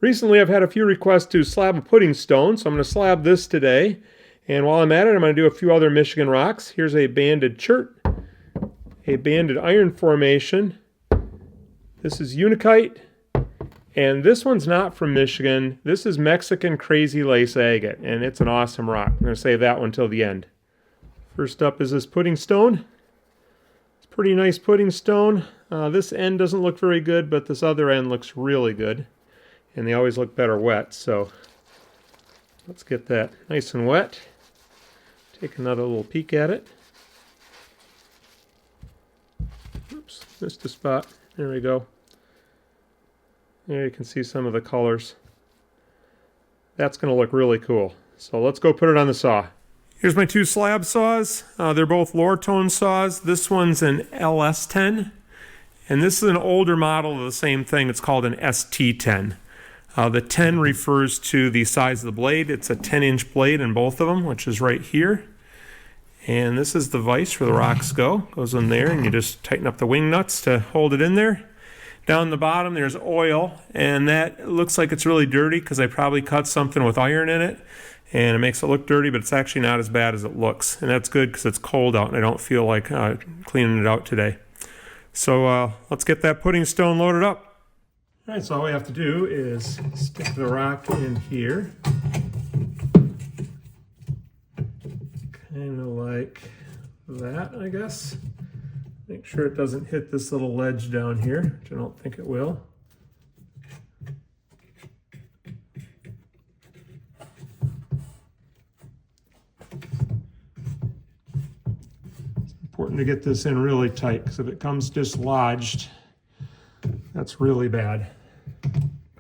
Recently I've had a few requests to slab a pudding stone, so I'm going to slab this today. And while I'm at it, I'm going to do a few other Michigan rocks. Here's a banded chert, a banded iron formation. This is Unakite, and this one's not from Michigan. This is Mexican Crazy Lace Agate, and it's an awesome rock. I'm going to save that one till the end. First up is this pudding stone. It's a pretty nice pudding stone. This end doesn't look very good, but this other end looks really good. And they always look better wet, so let's get that nice and wet. Take another little peek at it. Oops, missed a spot. There we go. There you can see some of the colors. That's going to look really cool. So let's go put it on the saw. Here's my two slab saws. They're both lower tone saws. This one's an LS10, and this is an older model of the same thing. It's called an ST10. The 10 refers to the size of the blade. It's a 10-inch blade in both of them, which is right here. And this is the vise where the rocks go. Goes in there, and you just tighten up the wing nuts to hold it in there. Down the bottom, there's oil, and that looks like it's really dirty because I probably cut something with iron in it, and it makes it look dirty, but it's actually not as bad as it looks. And that's good because it's cold out, and I don't feel like cleaning it out today. So let's get that pudding stone loaded up. All right, so all we have to do is stick the rock in here. Kind of like that, I guess. Make sure it doesn't hit this little ledge down here, which I don't think it will. It's important to get this in really tight, because if it comes dislodged, that's really bad.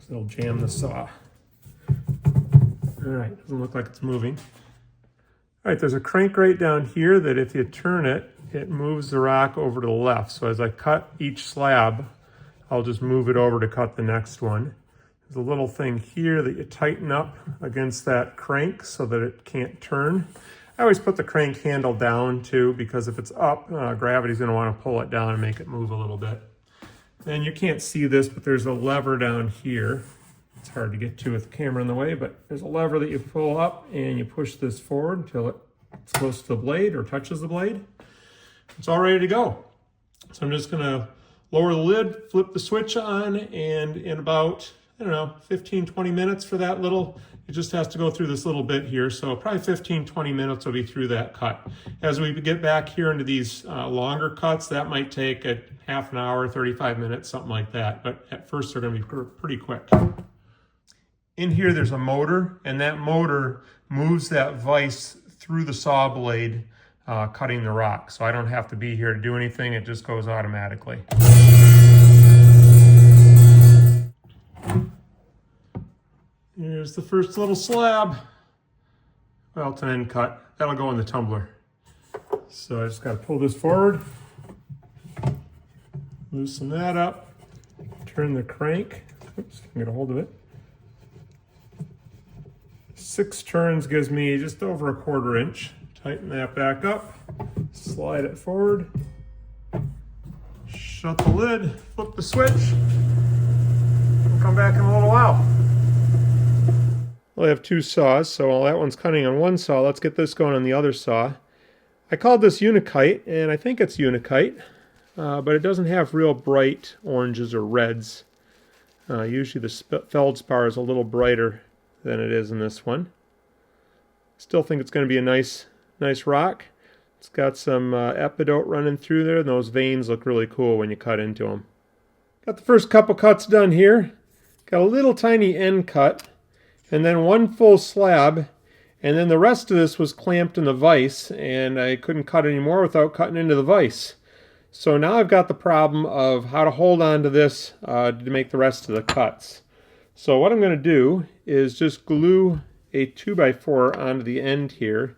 It'll jam the saw. All right, doesn't look like it's moving. All right, there's a crank right down here that if you turn it, it moves the rock over to the left. So as I cut each slab, I'll just move it over to cut the next one. There's a little thing here that you tighten up against that crank so that it can't turn. I always put the crank handle down too, because if it's up, gravity's gonna wanna pull it down and make it move a little bit. And you can't see this, but there's a lever down here. It's hard to get to with the camera in the way, but there's a lever that you pull up and you push this forward until it's close to the blade or touches the blade. It's all ready to go. So I'm just gonna lower the lid, flip the switch on, and in about, I don't know, 15, 20 minutes for that little, it just has to go through this little bit here. So probably 15, 20 minutes will be through that cut. As we get back here into these longer cuts, that might take a half an hour, 35 minutes, something like that. But at first they're gonna be pretty quick. In here there's a motor, and that motor moves that vise through the saw blade, cutting the rock. So I don't have to be here to do anything, it just goes automatically. Here's the first little slab. Well, it's an end cut. That'll go in the tumbler. So I just got to pull this forward, loosen that up, turn the crank. Oops, get a hold of it. 6 turns gives me just over 1/4 inch. Tighten that back up, slide it forward, shut the lid, flip the switch. We'll come back in a little while. Well, I have 2 saws, so while that one's cutting on one saw, let's get this going on the other saw. I called this Unakite, and I think it's Unakite, but it doesn't have real bright oranges or reds. Usually the feldspar is a little brighter than it is in this one. Still think it's going to be a nice rock. It's got some epidote running through there, and those veins look really cool when you cut into them. Got the first couple cuts done here. Got a little tiny end cut, and then 1 full slab, and then the rest of this was clamped in the vise, and I couldn't cut anymore without cutting into the vise. So now I've got the problem of how to hold on to this to make the rest of the cuts. So what I'm going to do is just glue a 2x4 onto the end here,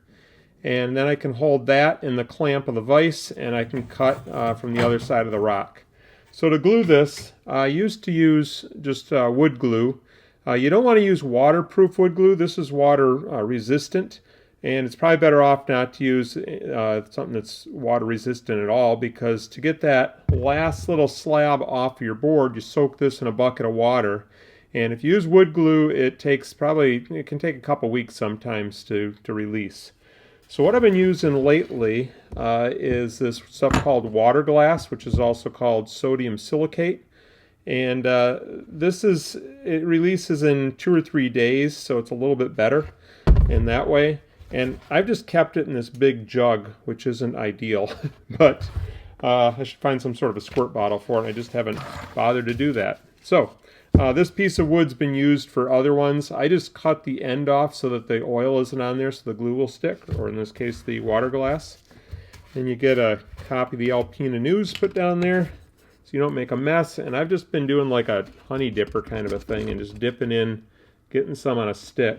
and then I can hold that in the clamp of the vise, and I can cut from the other side of the rock. So to glue this, I used to use just wood glue. You don't want to use waterproof wood glue. This is water resistant, and it's probably better off not to use something that's water resistant at all, because to get that last little slab off of your board, you soak this in a bucket of water, And if you use wood glue, it can take a couple weeks sometimes to release. So what I've been using lately is this stuff called water glass, which is also called sodium silicate. And it releases in 2 or 3 days, so it's a little bit better in that way. And I've just kept it in this big jug, which isn't ideal, but I should find some sort of a squirt bottle for it. I just haven't bothered to do that. So this piece of wood's been used for other ones. I just cut the end off so that the oil isn't on there so the glue will stick, or in this case the water glass. Then you get a copy of the Alpina News put down there so you don't make a mess. And I've just been doing like a honey dipper kind of a thing and just dipping in, getting some on a stick.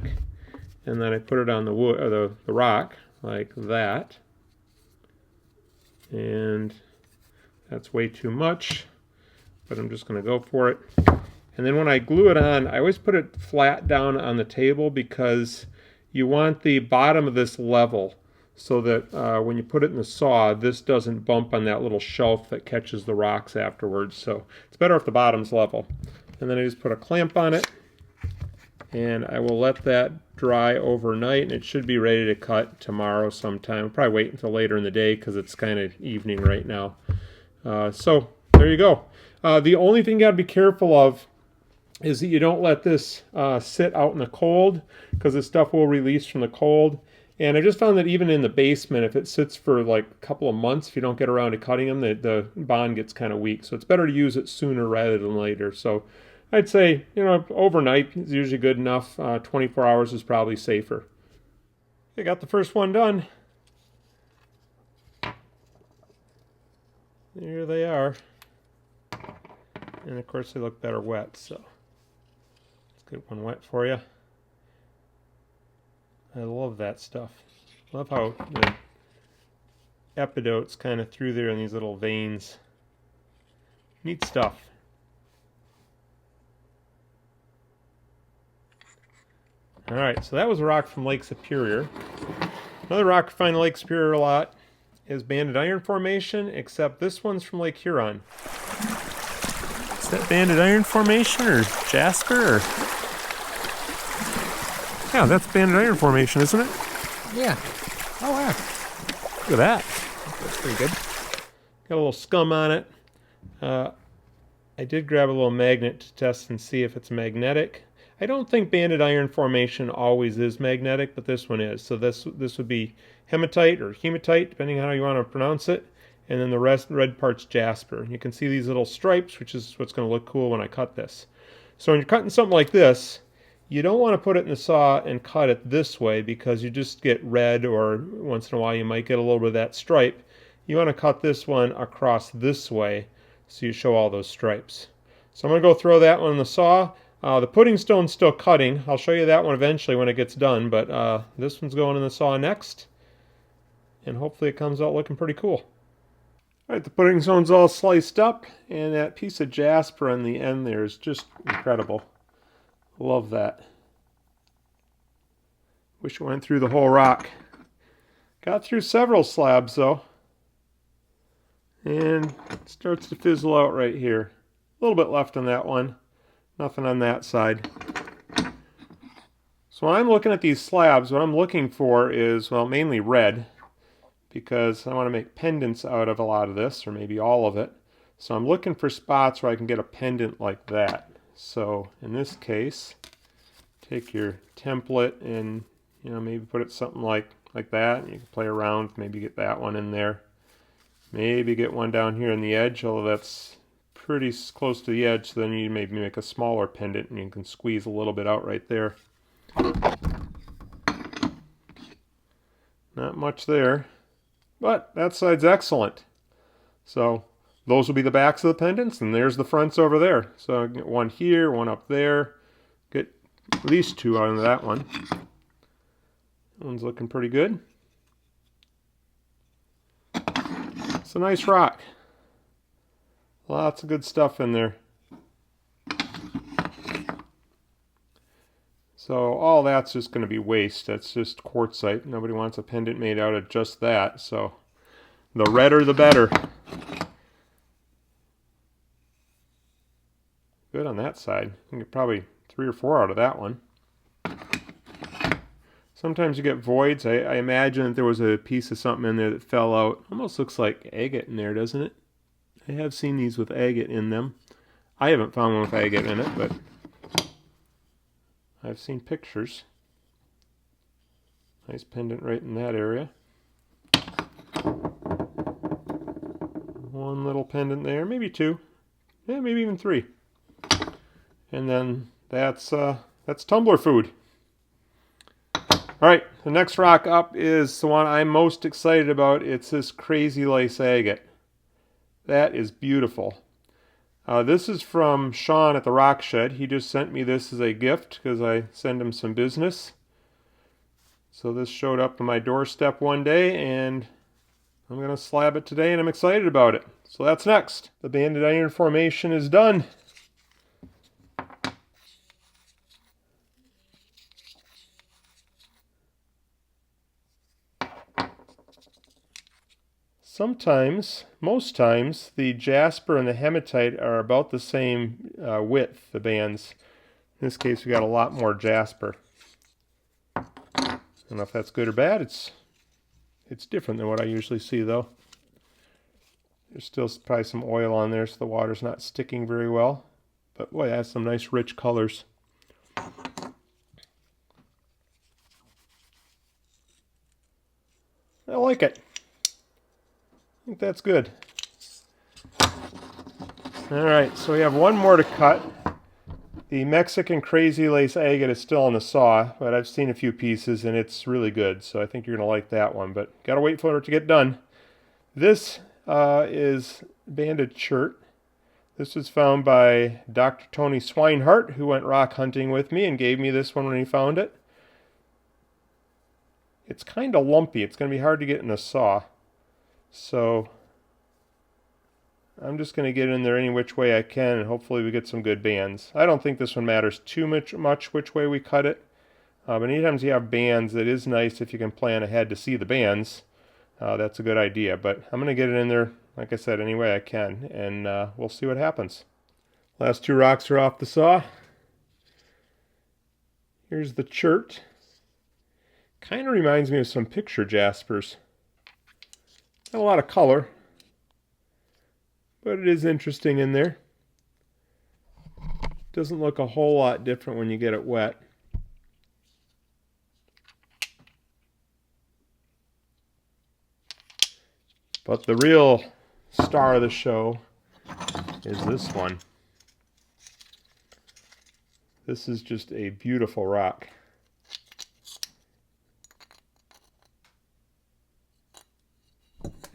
And then I put it on the wood, or the rock like that. And that's way too much, but I'm just going to go for it. And then when I glue it on, I always put it flat down on the table because you want the bottom of this level so that when you put it in the saw, this doesn't bump on that little shelf that catches the rocks afterwards. So it's better if the bottom's level. And then I just put a clamp on it, and I will let that dry overnight, and it should be ready to cut tomorrow sometime. I'll probably wait until later in the day because it's kind of evening right now. So there you go. The only thing you got to be careful of is that you don't let this sit out in the cold, because this stuff will release from the cold. And I just found that even in the basement, if it sits for like a couple of months, if you don't get around to cutting them, the bond gets kind of weak. So it's better to use it sooner rather than later. So I'd say, overnight is usually good enough. 24 hours is probably safer. I got the first one done. There they are. And of course they look better wet, so let's get one wet for you. I love that stuff. Love how the epidote's kind of through there in these little veins. Neat stuff. Alright, so that was a rock from Lake Superior. Another rock we find in Lake Superior a lot is Banded Iron Formation, except this one's from Lake Huron. Is that Banded Iron Formation or Jasper? Yeah, that's Banded Iron Formation, isn't it? Yeah. Oh, wow. Look at that. That's pretty good. Got a little scum on it. I did grab a little magnet to test and see if it's magnetic. I don't think Banded Iron Formation always is magnetic, but this one is. So this would be hematite or hematite, depending on how you want to pronounce it. And then the red part's jasper. You can see these little stripes, which is what's going to look cool when I cut this. So when you're cutting something like this, you don't want to put it in the saw and cut it this way because you just get red, or once in a while you might get a little bit of that stripe. You want to cut this one across this way so you show all those stripes. So I'm going to go throw that one in the saw. The pudding stone's still cutting. I'll show you that one eventually when it gets done, but this one's going in the saw next. And hopefully it comes out looking pretty cool. Alright, the pudding stone's all sliced up, and that piece of jasper on the end there is just incredible. Love that. Wish it went through the whole rock. Got through several slabs though. And it starts to fizzle out right here. A little bit left on that one. Nothing on that side. So when I'm looking at these slabs, what I'm looking for is, well, mainly red, because I want to make pendants out of a lot of this, or maybe all of it. So I'm looking for spots where I can get a pendant like that. So in this case, take your template and maybe put it something like that. You can play around, maybe get that one in there. Maybe get one down here on the edge, although that's pretty close to the edge, so then you maybe make a smaller pendant and you can squeeze a little bit out right there. Not much there, but that side's excellent. So those will be the backs of the pendants, and there's the fronts over there. So I get one here, one up there. Get at least two out of that one. That one's looking pretty good. It's a nice rock. Lots of good stuff in there. So all that's just going to be waste. That's just quartzite. Nobody wants a pendant made out of just that. So the redder the better. Good on that side. You can probably 3 or 4 out of that one. Sometimes you get voids. I imagine that there was a piece of something in there that fell out. Almost looks like agate in there, doesn't it? I have seen these with agate in them. I haven't found one with agate in it, but I've seen pictures. Nice pendant right in that area. One little pendant there, maybe 2. Yeah, maybe even 3. And then that's tumbler food. All right, the next rock up is the one I'm most excited about. It's this crazy lace agate. That is beautiful. This is from Sean at the Rock Shed. He just sent me this as a gift because I send him some business. So this showed up on my doorstep one day, and I'm going to slab it today, and I'm excited about it. So that's next. The banded iron formation is done. Sometimes, most times, the jasper and the hematite are about the same width, the bands. In this case, we got a lot more jasper. I don't know if that's good or bad. It's different than what I usually see, though. There's still probably some oil on there, so the water's not sticking very well. But boy, that's some nice rich colors. I like it. I think that's good. Alright, so we have one more to cut. The Mexican Crazy Lace Agate is still on the saw, but I've seen a few pieces and it's really good, so I think you're going to like that one, but gotta wait for it to get done. This is banded chert. This was found by Dr. Tony Swinehart, who went rock hunting with me and gave me this one when he found it. It's kind of lumpy. It's going to be hard to get in a saw. So I'm just going to get in there any which way I can, and hopefully we get some good bands. I don't think this one matters too much which way we cut it. But anytime you have bands, it is nice if you can plan ahead to see the bands. That's a good idea. But I'm going to get it in there, like I said, any way I can, and we'll see what happens. Last 2 rocks are off the saw. Here's the chert. Kind of reminds me of some picture jaspers. Not a lot of color, but it is interesting in there. Doesn't look a whole lot different when you get it wet. But the real star of the show is this one. This is just a beautiful rock.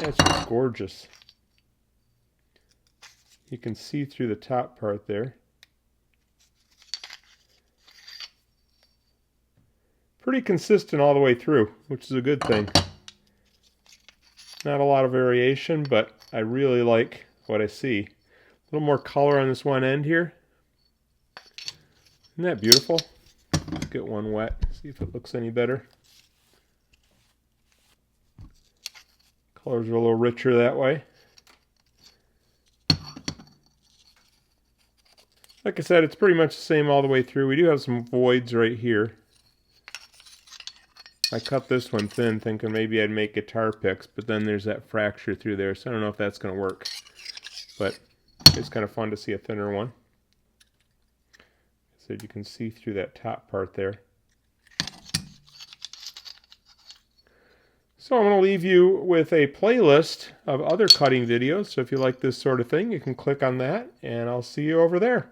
Yeah, it's just gorgeous. You can see through the top part there. Pretty consistent all the way through, which is a good thing. Not a lot of variation, but I really like what I see. A little more color on this one end here. Isn't that beautiful? Let's get one wet, see if it looks any better. Colors are a little richer that way. Like I said, it's pretty much the same all the way through. We do have some voids right here. I cut this one thin thinking maybe I'd make guitar picks, but then there's that fracture through there, so I don't know if that's going to work. But it's kind of fun to see a thinner one. So you can see through that top part there. So I'm going to leave you with a playlist of other cutting videos. So if you like this sort of thing, you can click on that, and I'll see you over there.